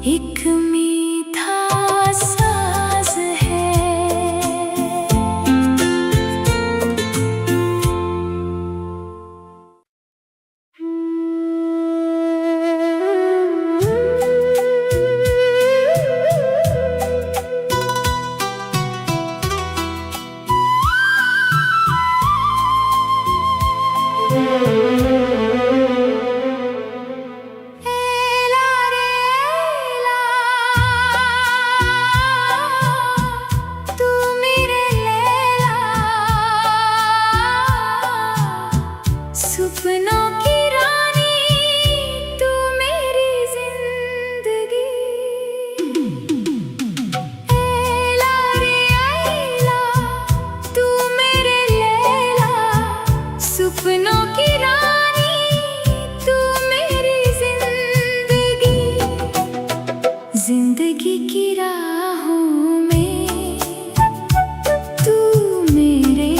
एक मीठा साज है। सपनों की रानी तू मेरी जिंदगी, ऐला रे ऐला तू मेरे लैला। सपनों की रानी तू मेरी जिंदगी, जिंदगी की राहों में तू मेरे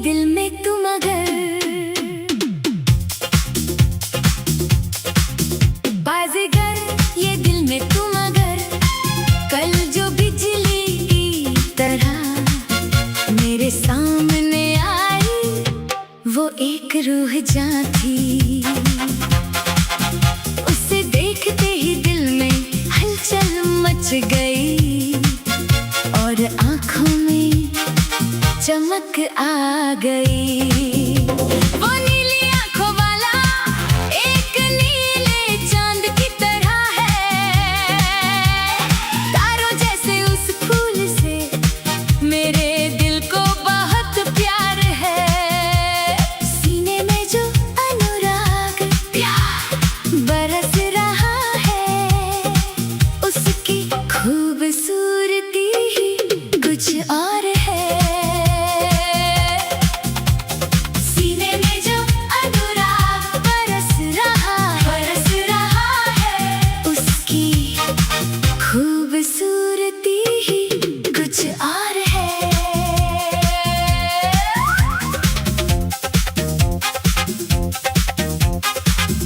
दिल में तुम अगर बाज़ीगर, ये दिल में तुम अगर कल जो बिजली की तरह मेरे सामने आई, वो एक रूह जान थी। उसे गई और आँखों में चमक आ गई। वो नीली आँखों वाला एक नीले चांद की तरह है, तारों जैसे उस फूल से मेरे दिल को बहुत प्यार है। सीने में जो अनुराग प्यार बरस रहा है, उसकी खूबसूरती ही कुछ और है। सीने में जो अनुराग बरस रहा है, उसकी खूबसूरती ही कुछ और है।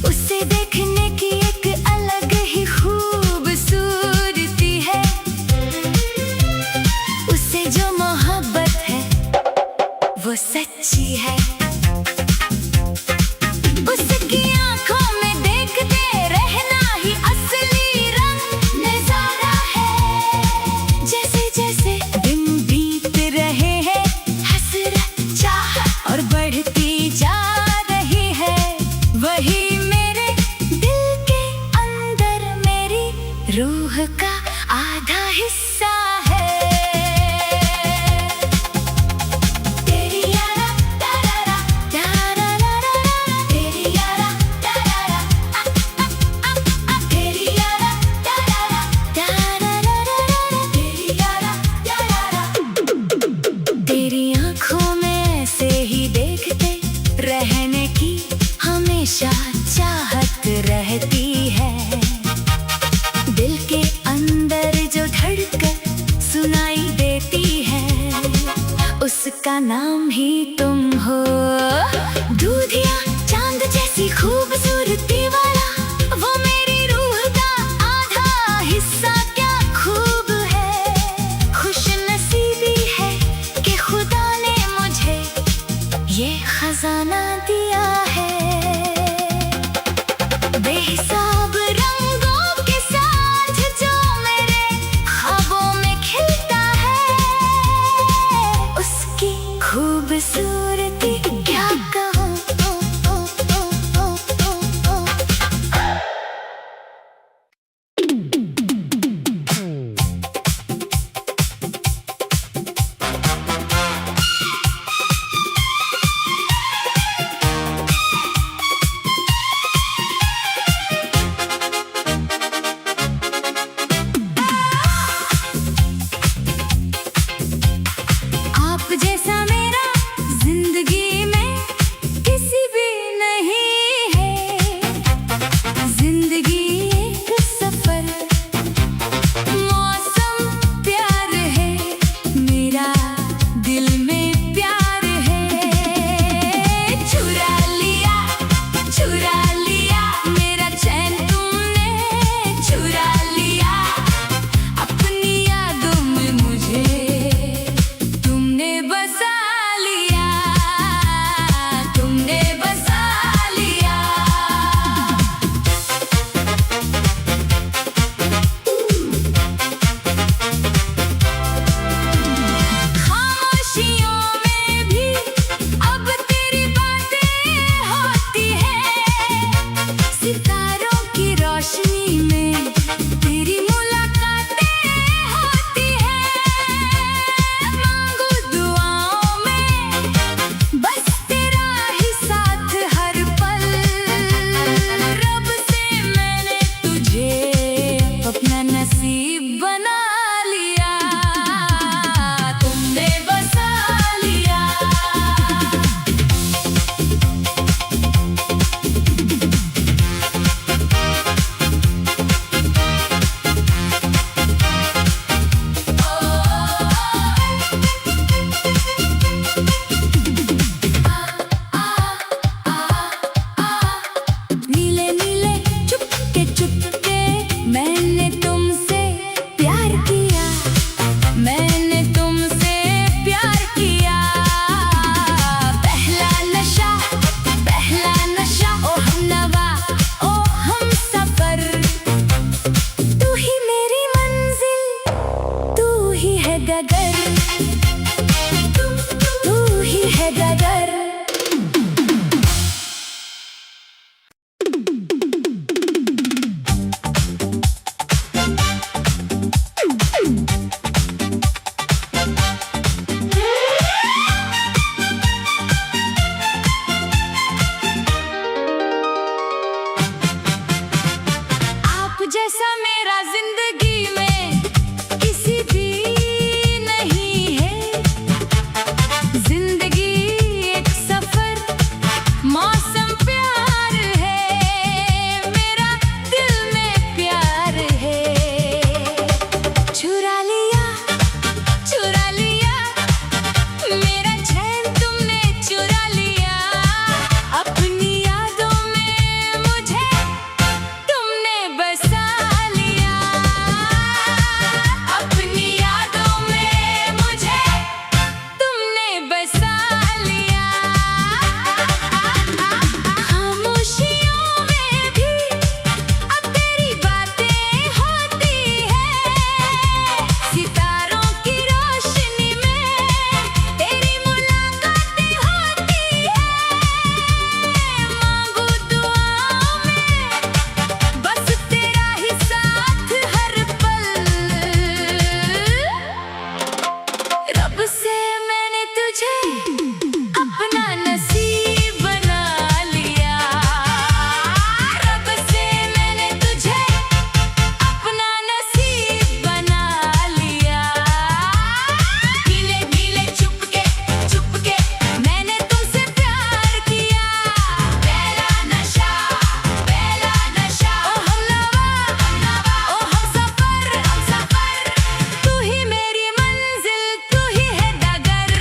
उसे देखने की एक अलग ही खूबसूरती है, उसे जो मोहब्बत है वो सच्ची है। उसकी आँखों में देखते रहना ही असली रंग नजारा है। जैसे जैसे दिन बीत रहे हैं, हसरत चाहत और बढ़ती जा रही है, वही मेरे दिल के अंदर मेरी रूह का आधा हिस्सा है। तेरी यारा तारारा तारारा, तेरी यारा तारारा तेरी यारा तारारा तारारा, तेरी यारा तारारा। तेरी आँखों में ऐसे ही देखते रहने की हमेशा चाहत रहती है। दिल के अंदर जो धड़कन जैसा मेरा जिंदगी में किसी भी नहीं है। जिंदगी एक सफर, मौसम प्यार है, मेरा दिल में प्यार है। चुरा लिया मेरा चैन तुमने, चुरा लिया अपनी यादों में मुझे तुमने बसा लिया। अपनी यादों में मुझे तुमने बसा लिया। खामोशियों में भी अब तेरी बातें होती है। सितारों की रोशनी में तेरी मुलाकातें होती है। मांगू दुआओं में बस तेरा ही साथ हर पल। रब से मैंने तुझे अपना नसीब बना लिया। रब से मैंने तुझे अपना नसीब बना लिया। धीरे धीरे चुपके मैंने तुमसे प्यार किया। पहला नशा ओ हमनवा ओ हमसफर। तू ही मेरी मंजिल, तू ही है डगर।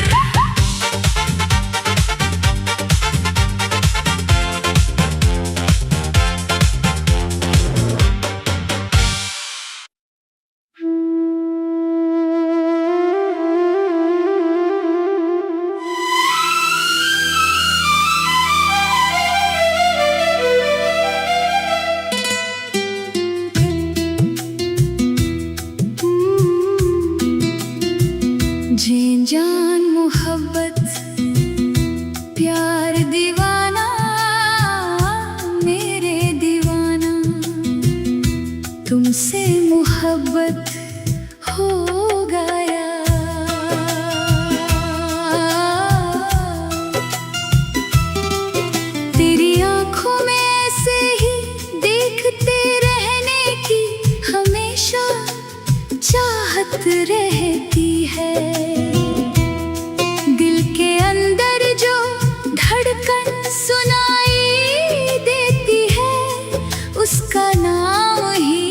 जी जान मोहब्बत प्यार दीवाना, मेरे दीवाना तुमसे मोहब्बत हो गया। तेरी आंखों में ऐसे ही देखते रहने की हमेशा चाहत रहती है। दिल के अंदर जो धड़कन सुनाई देती है, उसका नाम ही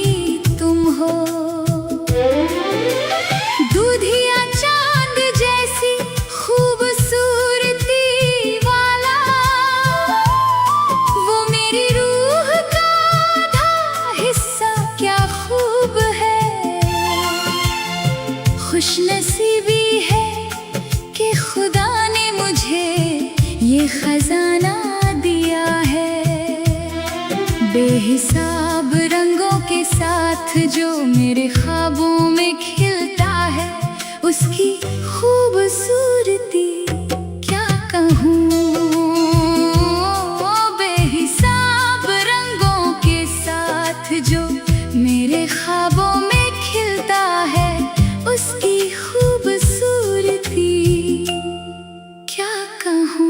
तुम हो। दूधिया चांद जैसी खूबसूरती वाला, वो मेरी रूह का आधा हिस्सा क्या खूब है। खुशनसीबी है कि खुदा ने मुझे ये खजाना दिया है। बेहिसाब रंगों के साथ जो मेरे ख्वाबों में खिलता है, उसकी खूबसूरती क्या कहूँ। बेहिसाब रंगों के साथ जो मेरे ख्वाबों में खिलता है, उसकी खूबसूरती क्या कहूँ।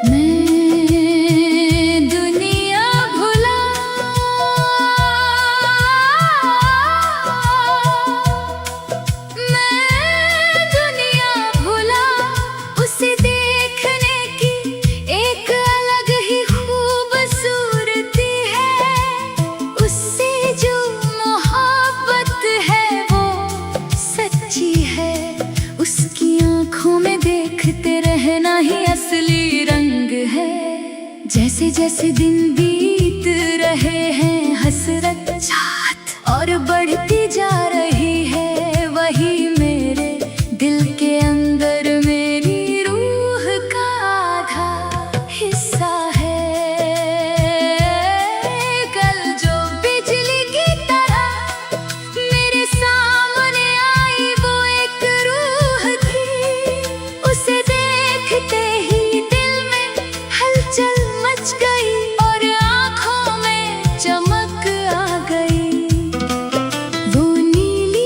मैं दुनिया भुला उसे देखने की एक अलग ही खूबसूरती है। उससे जो मोहब्बत है वो सच्ची है। उसकी आंखों में देखते रहना ही असली रंग है। जैसे जैसे दिन बीत रहे हैं, हसरत चाहत और बढ़ती जा रही है। वही मेरे दिल के अंदर मेरी रूह का आधा हिस्सा है। कल जो बिजली की तरह मेरे सामने आई, वो एक रूह थी। उसे देखते ही दिल में हलचल मच गई और आंखों में चमक आ गई। वो नीली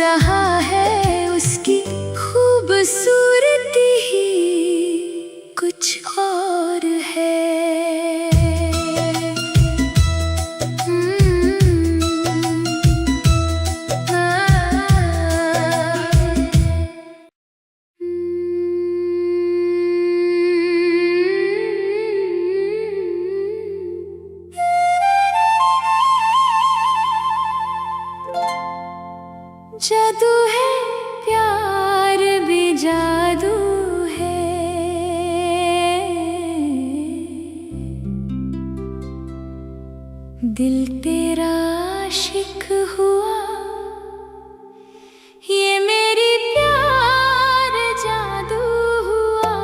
रहा है उसकी खूबसूरती ही कुछ और है। जादू है प्यार भी जादू है, दिल तेरा आशिक हुआ, ये मेरी प्यार जादू हुआ।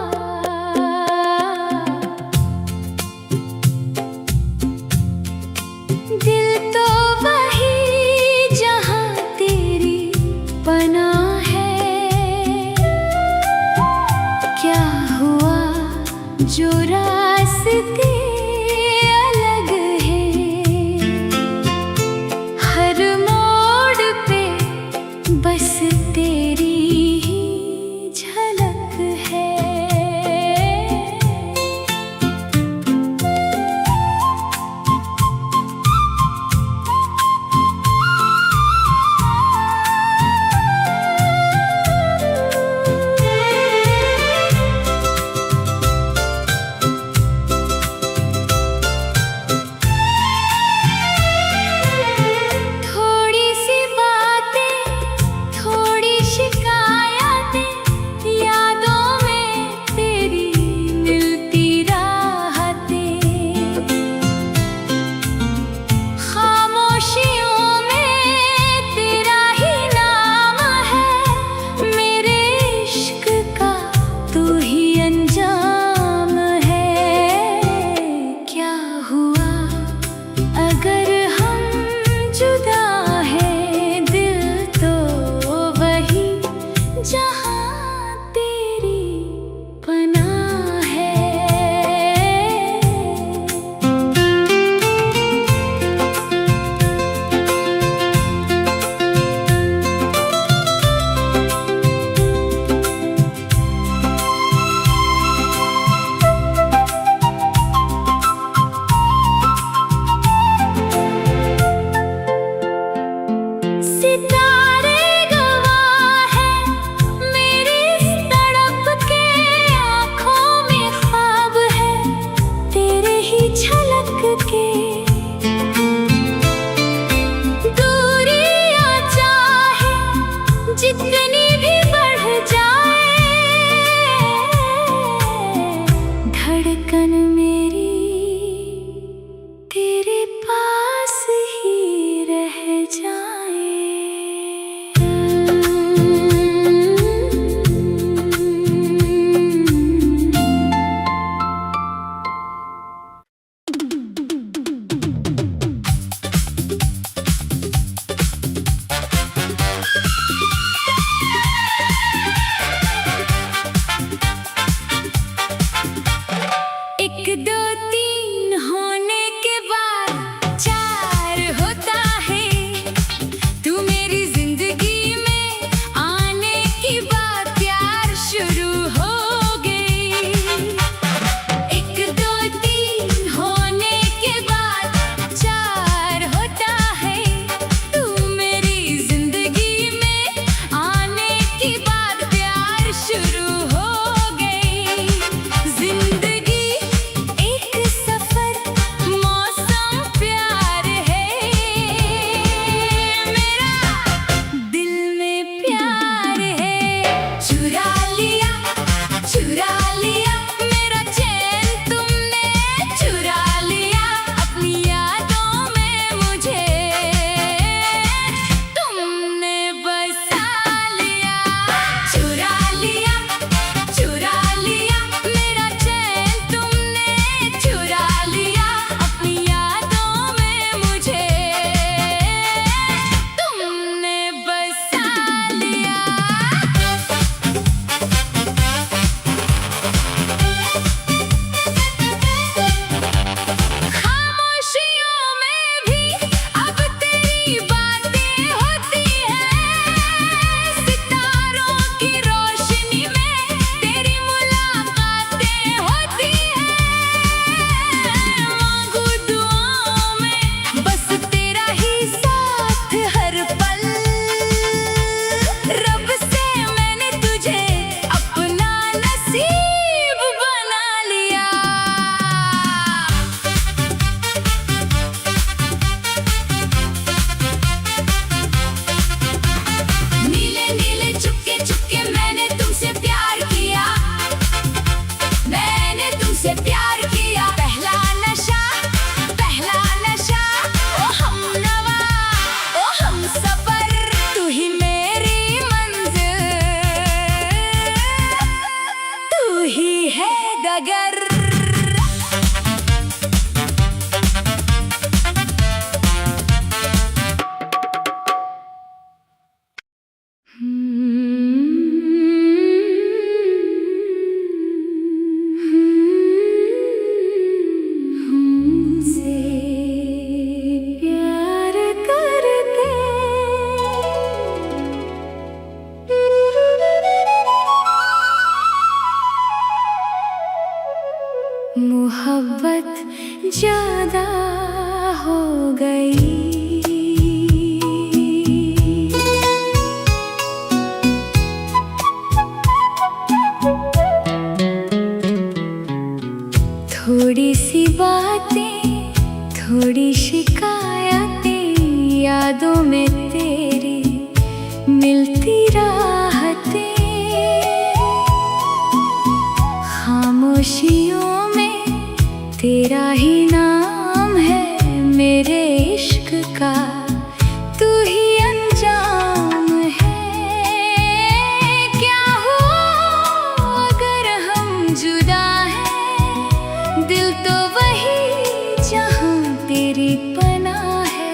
दिल तो वही जहां तेरी बना है, क्या हुआ जो रास्ते अलग हैं, हर मोड़ पे बस तेरी ही झलक है। मिलती राहतें, खामोशियों में तेरा ही नाम है मेरे इश्क का, तू ही अंजाम है। क्या हो अगर हम जुदा हैं, दिल तो वही जहां तेरी पनाह है।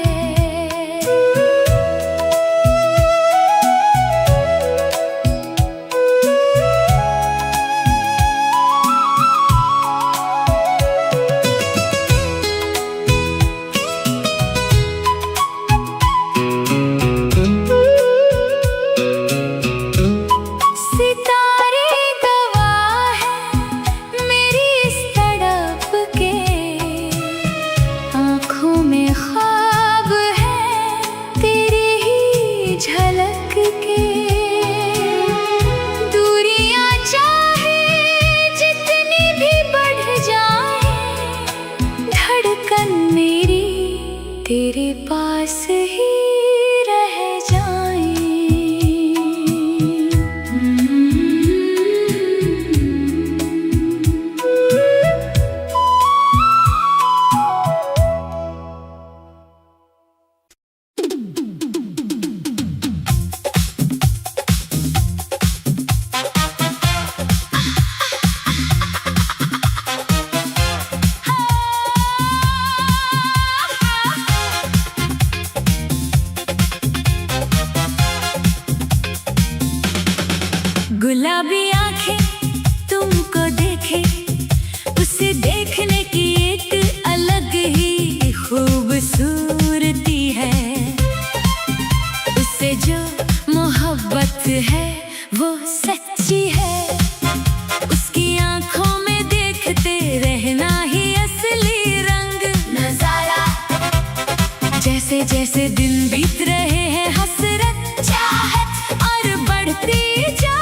तेरे पास ही रह जाएं। गुलाबी आंखें तुमको देखे, उसे देखने की एक अलग ही खूबसूरती है। उससे जो मोहब्बत है वो सच्ची है, उसकी आंखों में देखते रहना ही असली रंग नजारा। जैसे जैसे दिन बीत रहे हैं हसरत चाहत और बढ़ती जा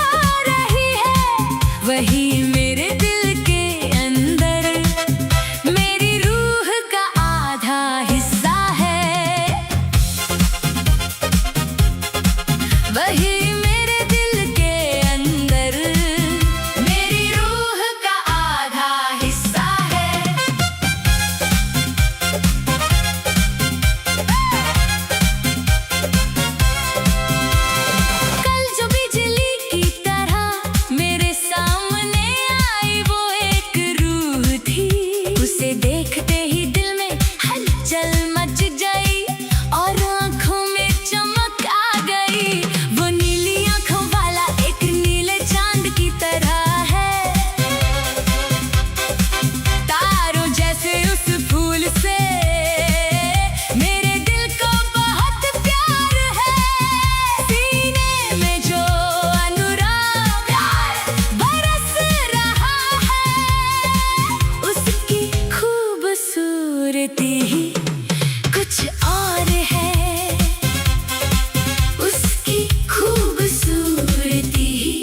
वही मेरे दिल के अंदर मेरी रूह का आधा हिस्सा है। वही मेरे दिल के अंदर मेरी रूह का आधा हिस्सा है। कल जो बिजली की तरह मेरे सामने आई वो एक रूह थी, उसे देखते ही दिल में हलचल मच गई और आंखों में चमक आ गई। वो नीली आंखों वाला एक नीले चांद की तरह है, तारों जैसे उस फूल से मेरे दिल को बहुत प्यार है। सीने में जो अनुराग बरस रहा है, उसकी खूबसूरती ही कुछ और है। उसकी खूबसूरती ही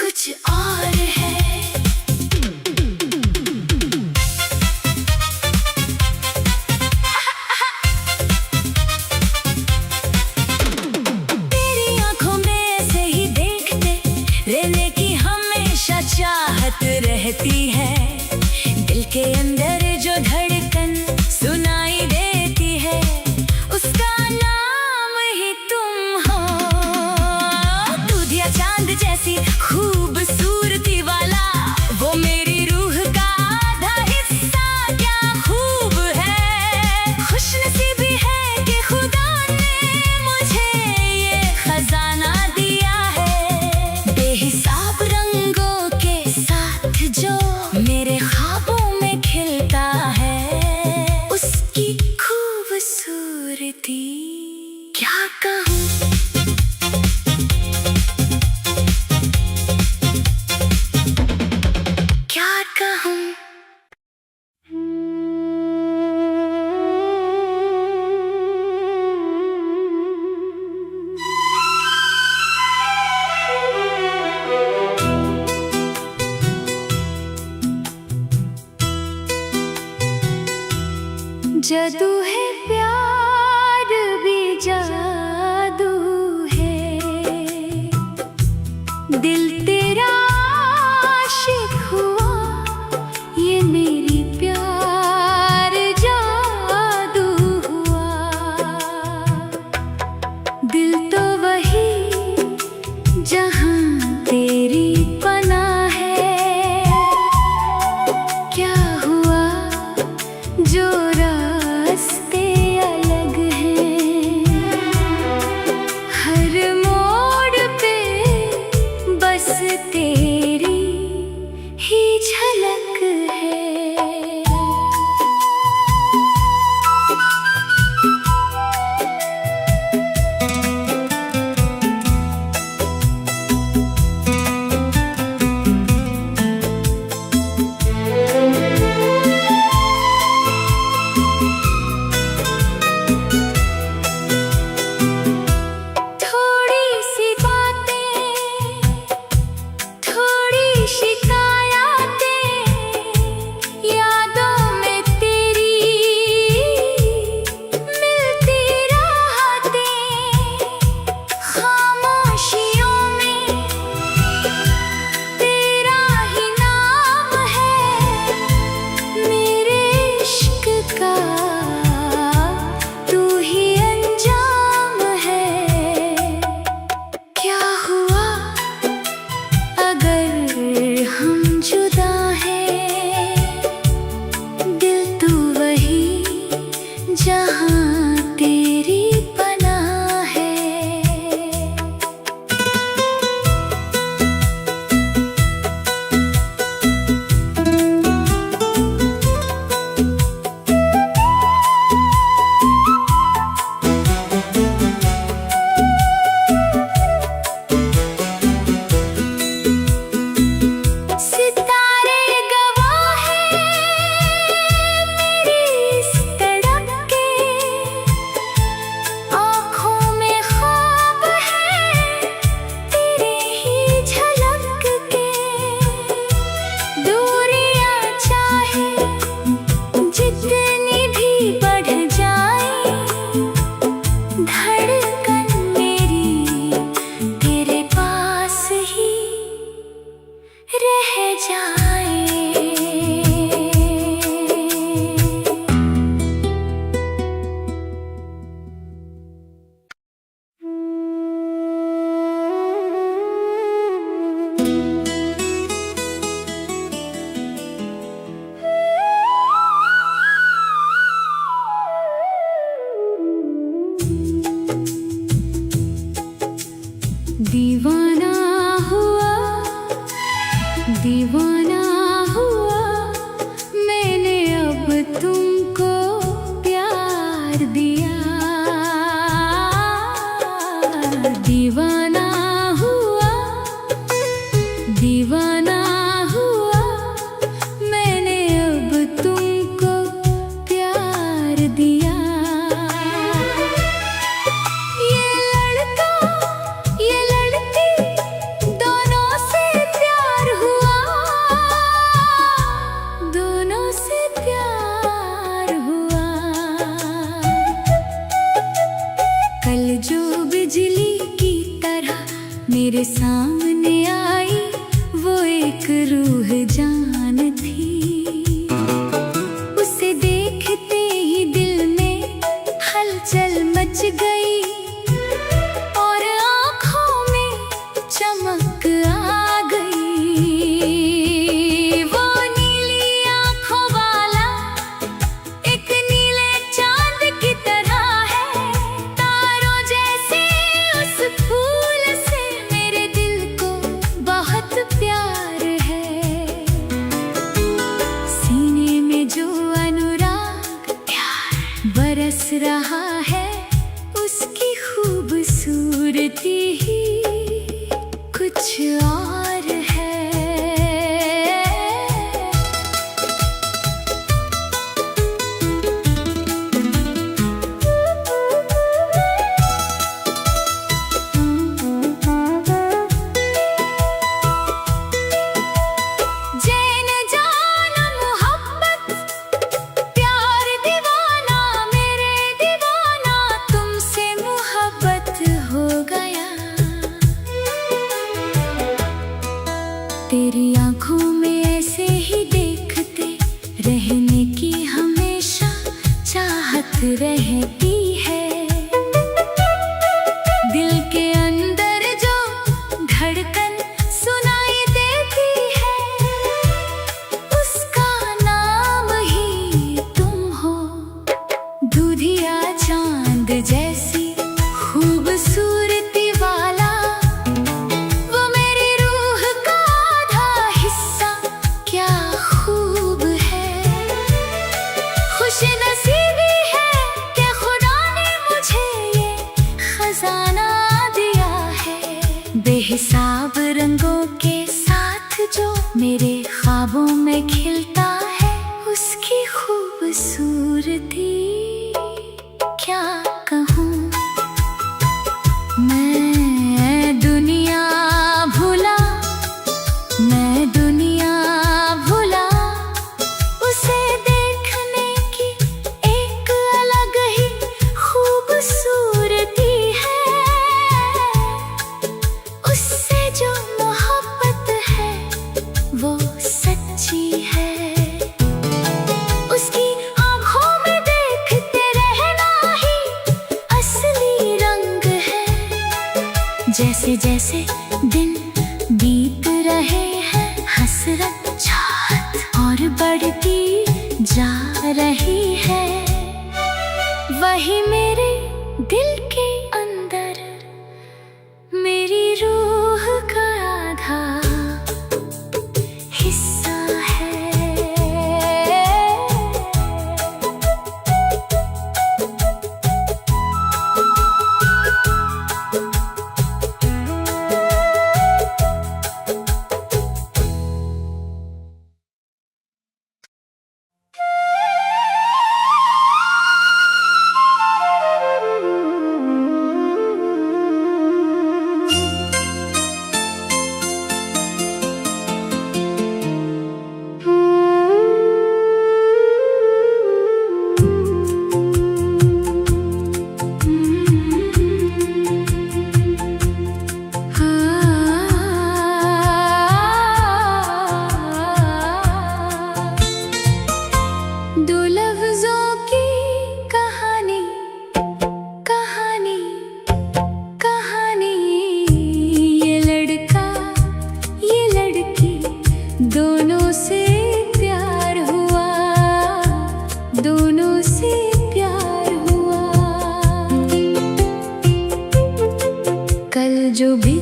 कुछ और है। तेरी आंखों में ऐसे ही देखते रहने की हमेशा चाहत रहती है। दिल के अंदर जो धड़कन सुनाई देती है, उसका नाम ही तुम हो। दूध या चांद जैसी खूबसूरती वाला वो मेरी रूह का आधा हिस्सा क्या खूब है। खुशनसीबी है कि खुदा ने मुझे ये खजाना दिया है। बेहिसाब रंगों के साथ जो मेरे ख्वाबों में खिलता है, उसकी खूबसूरती क्या कहूँ। क्या कहूँ। जादू है प्यार भी जादू है। दीवाना हुआ, दीवाना हुआ मैंने अब तुमको प्यार दिया। दीवाना हुआ, दीवाना हुआ मैंने अब तुमको प्यार दिया। कल जो बिजली की तरह मेरे सामने आई, वो एक रूह जान थी। उसे देखते ही दिल में हलचल मच गई और आँखों में चमक आ गई। वो नीली आँखों वाला एक नीले चांद की तरह है, फूल से मेरे दिल को बहुत प्यार है। सीने में जो अनुराग प्यार बरस रहा है, उसकी खूबसूरती ही कुछ और है। तेरी आँखों में ऐसे ही देखते रहने की हमेशा चाहत रहती है। दिल के अंदर जो धड़कन सुनाई देती है, उसका नाम ही तुम हो। दूधिया चांद जैसी खूबसूरती वाला नसीबी है कि खुदा ने मुझे ये खजाना दिया है। बेहिसाब रंगों के साथ जो मेरे ख्वाबों में खिलता है, उसकी खूबसूरती क्या कहूँ। मैं दुनिया भुला, मैं दुनिया भुला, उसे खूबसूरती है। उससे जो मोहब्बत है वो सच्ची है। उसकी आँखों में देखते रहना ही असली रंग है। जैसे जैसे दिन बीत रहे हैं, हसरत चाहत और बढ़ती जा रही है। वही मेरे दिल के अंदर मेरी रूह का आधा हिस्सा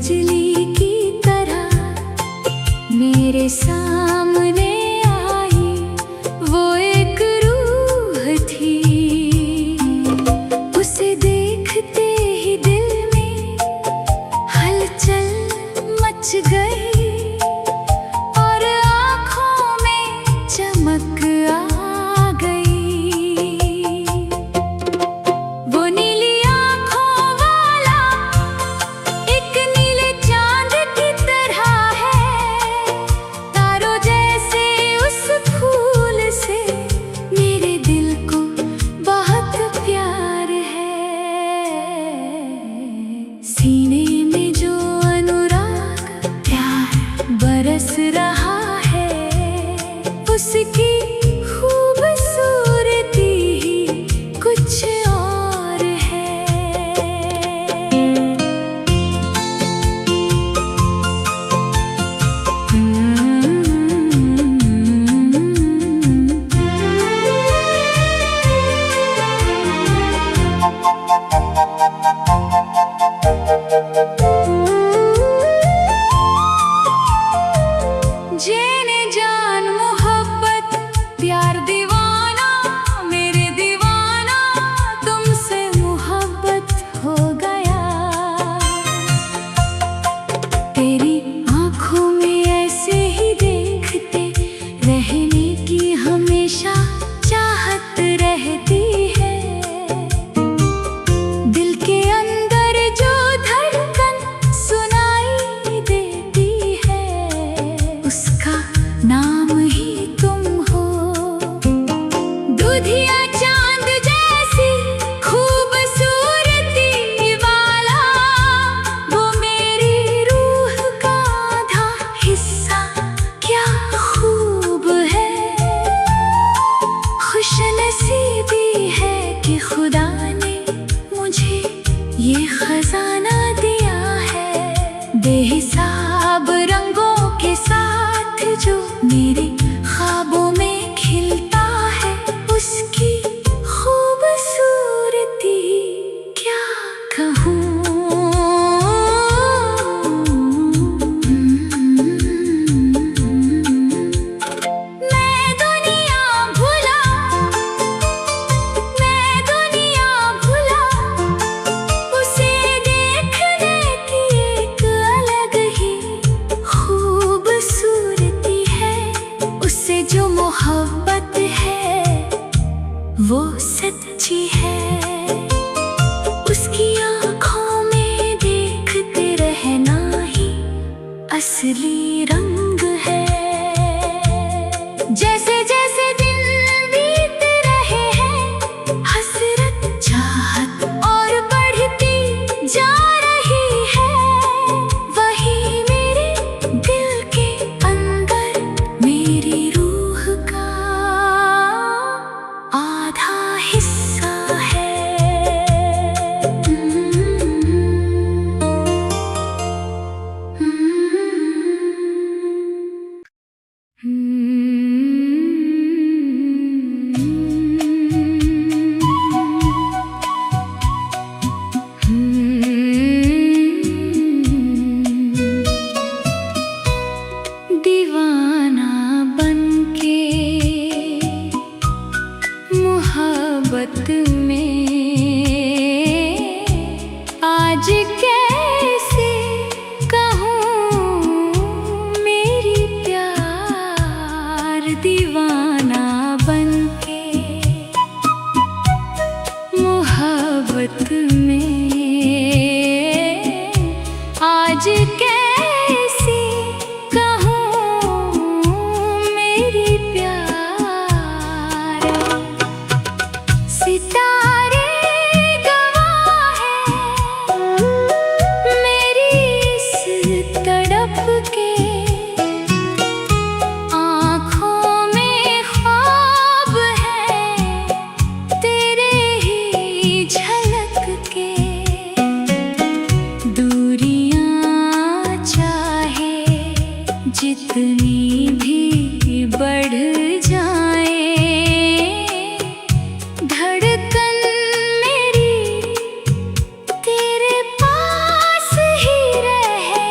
बिजली की तरह मेरे सामने आई वो एक रूह थी। उसे देखते ही दिल में हलचल मच गई और आँखों में चमक आ गई। वो नीली आँखों वाला एक नीले चांद की तरह है। तारों जैसे उस फूल से मेरे दिल को बहुत प्यार है। सीने में जो अनुराग प्यार बरस रहा है उसकी खूबसूरती ही कुछ और है। जेने जान मोहब्बत प्यार दीवाना मेरे दीवाना तुमसे मोहब्बत हो गया। तेरी आँखों में ऐसे ही देखते रहने की हमेशा चाहत रहती है। दिल के अंदर जो धड़कन सुनाई देती है उसका नाम ही तुम हो। दूधिया चांद जैसी खूबसूरती वाला वो मेरी रूह का आधा हिस्सा क्या खूब है। खुशनसीबी है कि खुदा ने मुझे ये खजाना दिया है। बेहिसाब रंगों के साथ जो मेरे ख्वाबों में खिलता है उसकी खूबसूरती क्या कहूँ। मैं दुनिया भुला उसे देखने की एक अलग ही खूबसूरती है। उससे जो मोहब्बत है वो सच्ची है। उसकी आँखों में देखते रहना ही असली रंग है। जैसे जैसे दिन बीत रहे हैं हसरत चाहत और बढ़ती जा रही है। वही मेरे दिल के अंदर मेरी रूह का आधा हिस्सा है। दीवाना बनके मोहब्बत में आज कैसे कहूँ मेरी प्यार। दीवाना बनके मोहब्बत में आज कैसे कहूँ मेरी प्यार। सितारे गवाह हैं मेरी इस तड़प के। आँखों में ख्वाब है तेरे ही झलक के। दूरियां चाहे जितनी भी बढ़ जाए धड़कन मेरी तेरे पास ही रहे।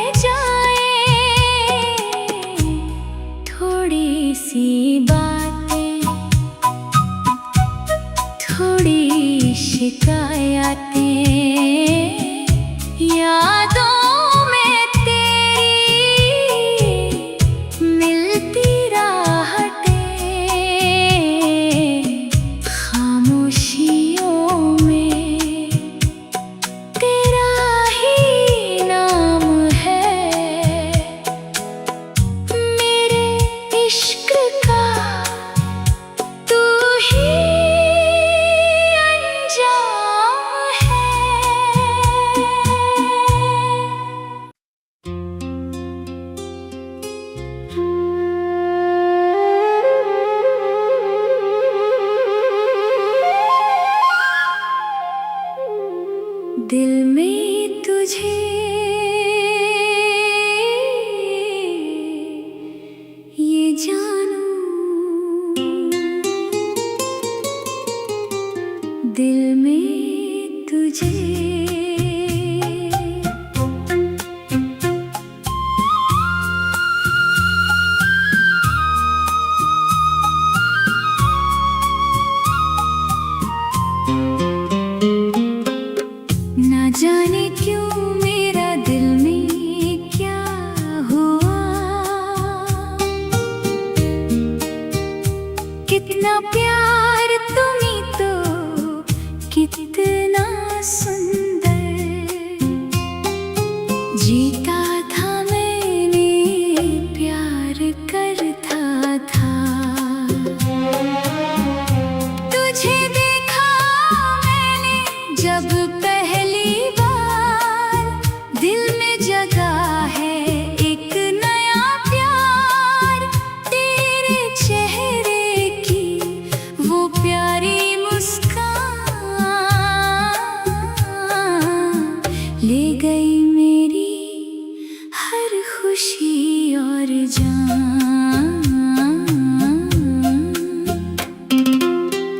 खुशी और जान।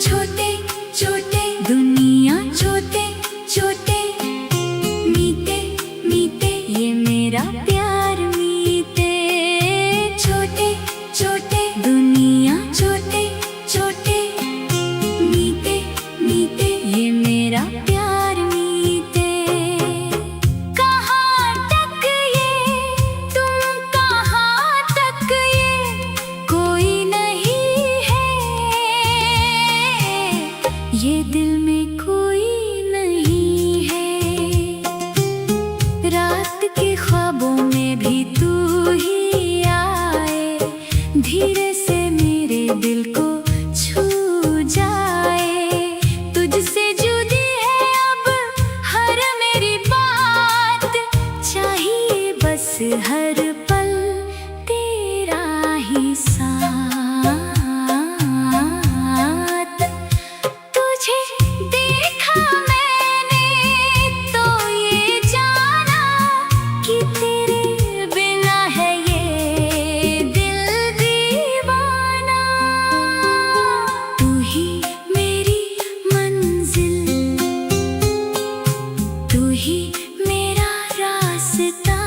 छोटे छोटे दुनिया, छोटे छोटे मीते मीते ये मेरा प्यार मीते। छोटे छोटे दुनिया, छोटे छोटे मीते मीते ये मेरा प्यार मीते। कहाँ तक ये तुम, कहाँ तक ये कोई नहीं है, ये दिल में कोई नहीं है। रात के ख्वाबों में भी तू ही आए, धीरे से मेरे दिल को छू जाए। तुझसे जुदी है अब हर मेरी बात, चाहिए बस हर पल तेरा ही साथ। तुझे देखा मैंने तो ये जाना कि तेरे बिना है ये दिल दीवाना। तू ही मेरी मंजिल, तू ही मेरा रास्ता,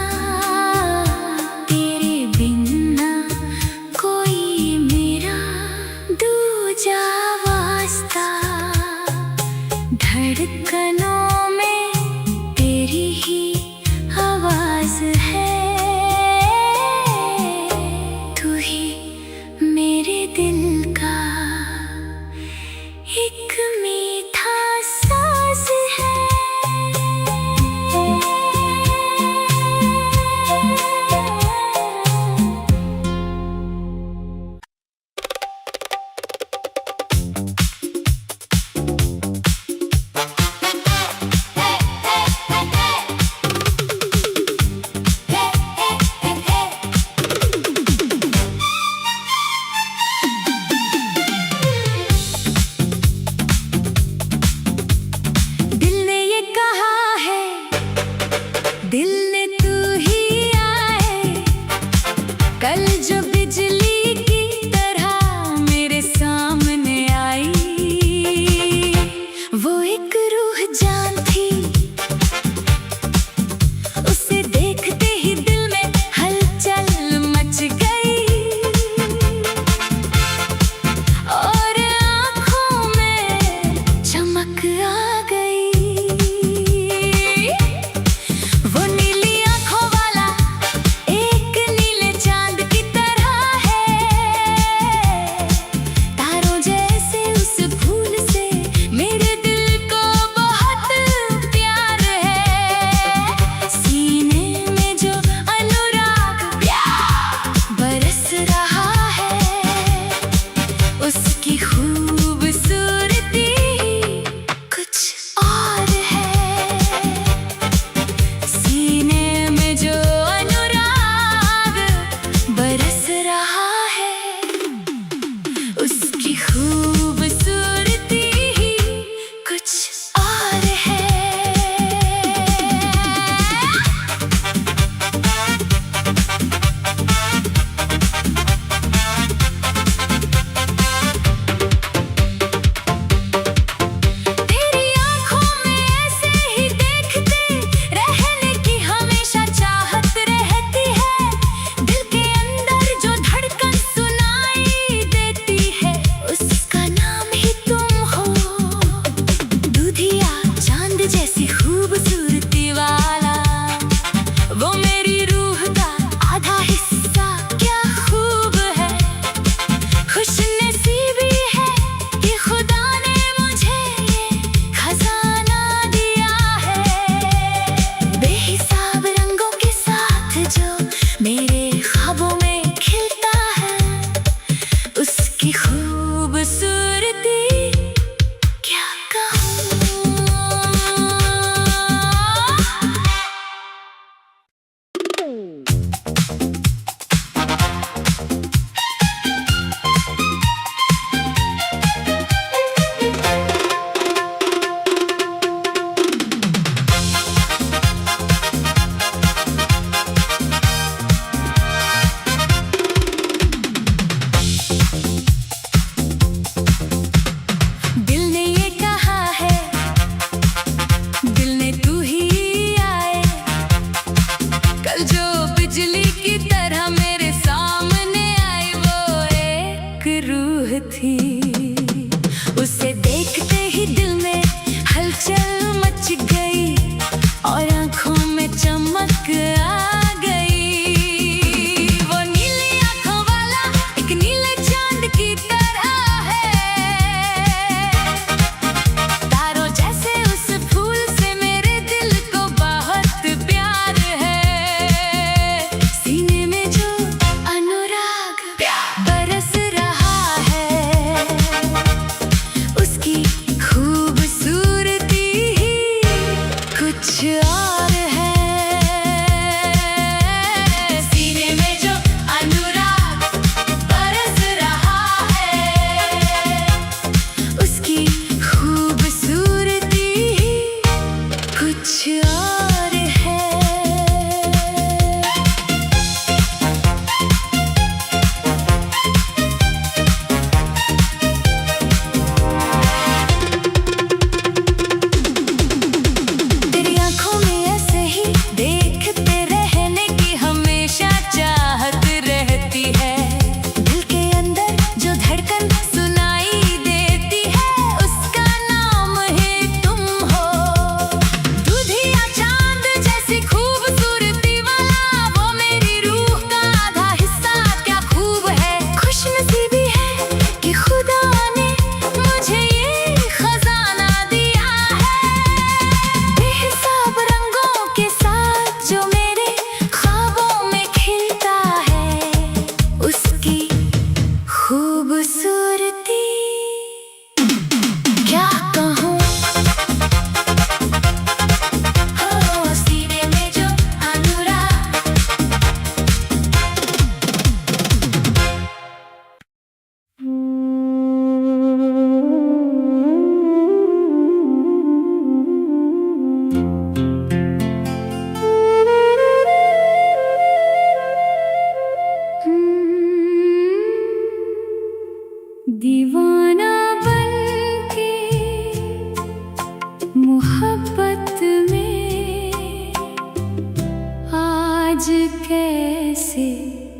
कैसे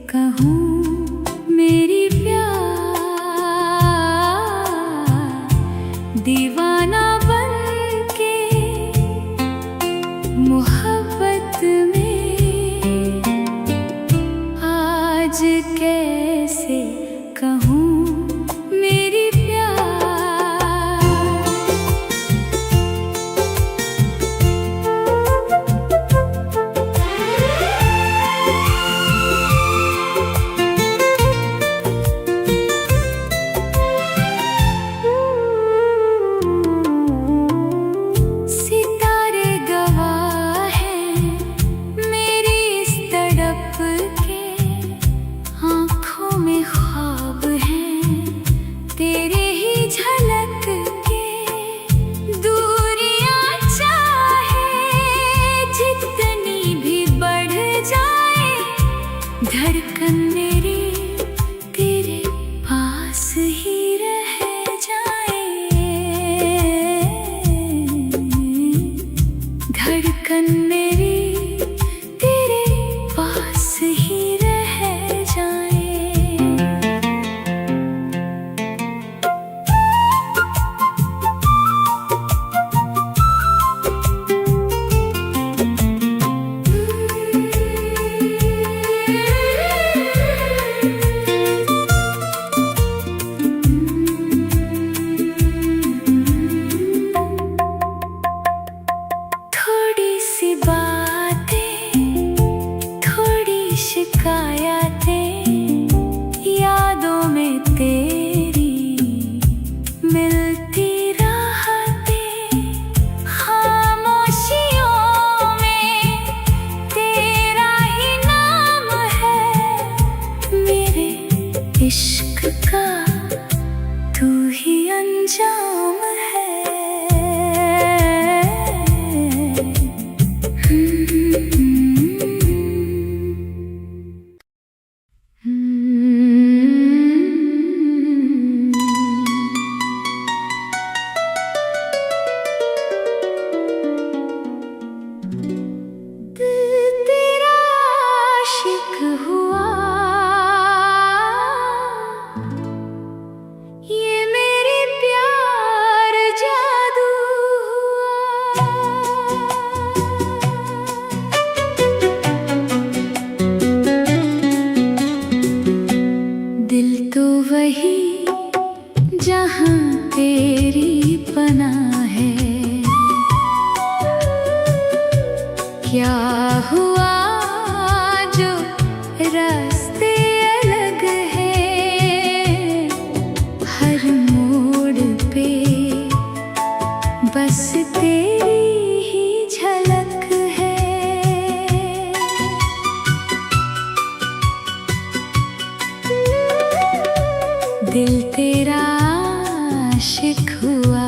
कहूँ मेरी प्यार दीवाना बनके मोहब्बत में आज कैसे कहूँ मेरी धड़कन मेरी तेरे पास ही रह जाए, धड़कन मेरी तेरे पास ही रह जाए। यादों में तेरी मिलती राहतें, खामोशियों में तेरा ही नाम है, मेरे इश्क का तू ही अंजाम है। दिल तो वही जहाँ तेरी पनाह है, क्या हुआ जो रास्ते अलग हैं, हर मोड़ पे बस तेरी ही झलक है। दिल तेरा आशिक हुआ,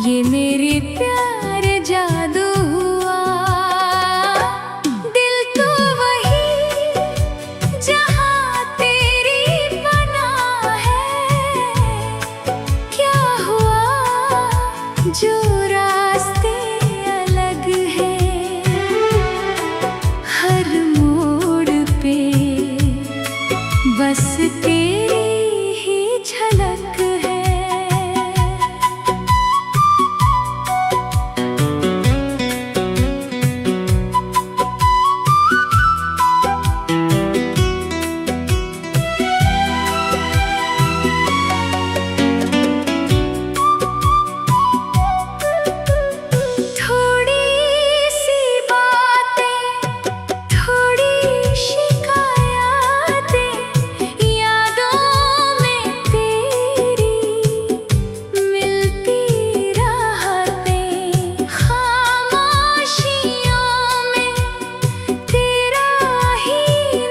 ये मेरी प्यार जादू हुआ। दिल तो वही जहाँ तेरी पनाह है, क्या हुआ जो रास्ते अलग हैं, हर मोड़ पे बस तेरी झलक है। थोड़ी सी बातें, थोड़ी शिकायतें, यादों में तेरी मिलती राहतें, खामोशियों में तेरा ही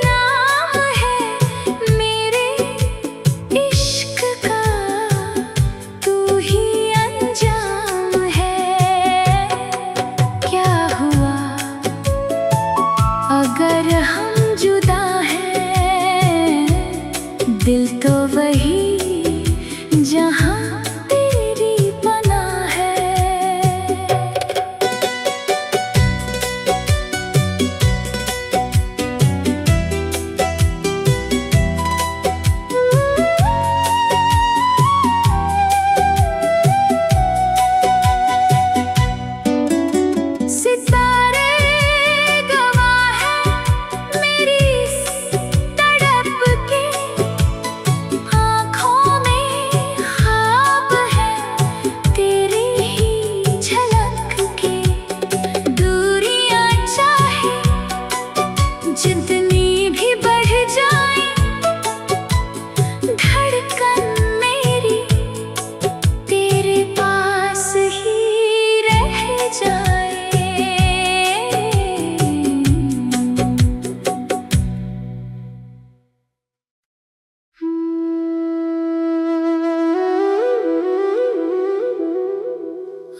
नाम है, मेरे इश्क का तू ही अंजाम है। क्या हुआ अगर हम जुदा हैं, दिल तो वही जहाँ तेरी पनाह है। जितनी भी बढ़ जाए धड़कन मेरी, तेरे पास ही रह जाए।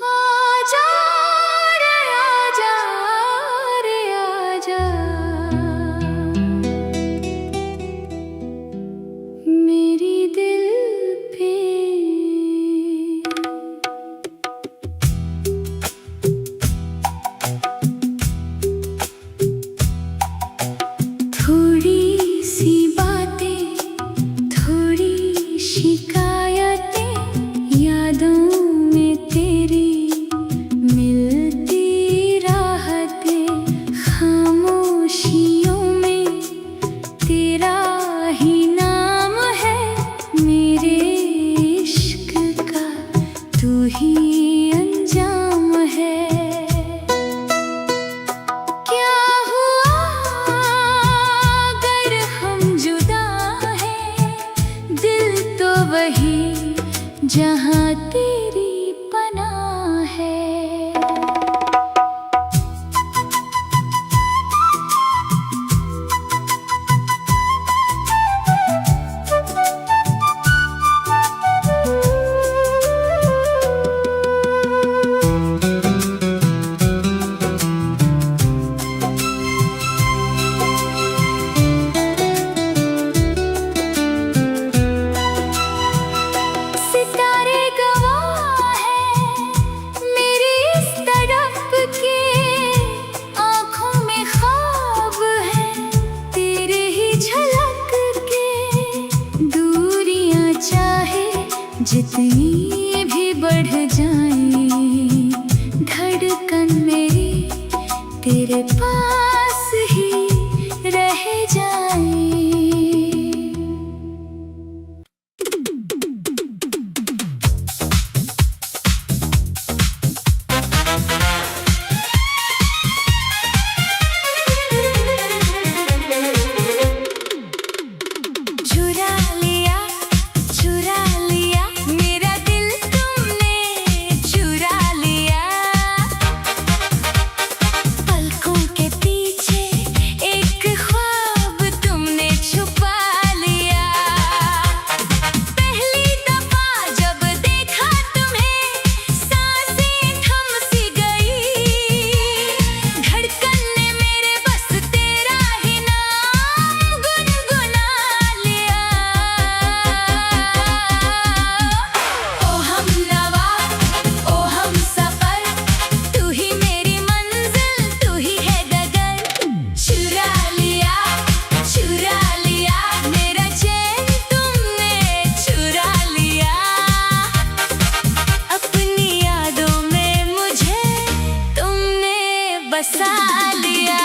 आजा रे आजा रे आजा, मेरी दिल पे। थोड़ी सी बातें, थोड़ी शिकायतें, यादों में तेरी मिलती राहतें, खामोशियों में तेरा ही नाम है, मेरे इश्क का तू ही अंजाम है। क्या हुआ अगर हम जुदा हैं, दिल तो वही जहाँ तेरी पनाह है। सितारे गवाह हैं मेरी इस तड़प के, आँखों में ख्वाब हैं तेरे ही झलक के। दूरियां चाहे जितनी भी बढ़ जाएं, धड़कन मेरी तेरे पास ही रह जाए। चुरा लिया मेरा दिल तुमने, चुरा लिया। पलकों के पीछे एक ख्वाब तुमने छुपा लिया। पहली दफा जब देखा तुम्हें, सांसें थम सी गई। धड़कन ने मेरे बस तेरा ही नाम गुनगुना लिया। ओ हमनवा, ओ हमसफर, तू ही मेरी मंजिल, तू ही है डगर। चुरा लिया मेरा चैन तुमने, चुरा लिया। अपनी यादों में मुझे तुमने बसा लिया।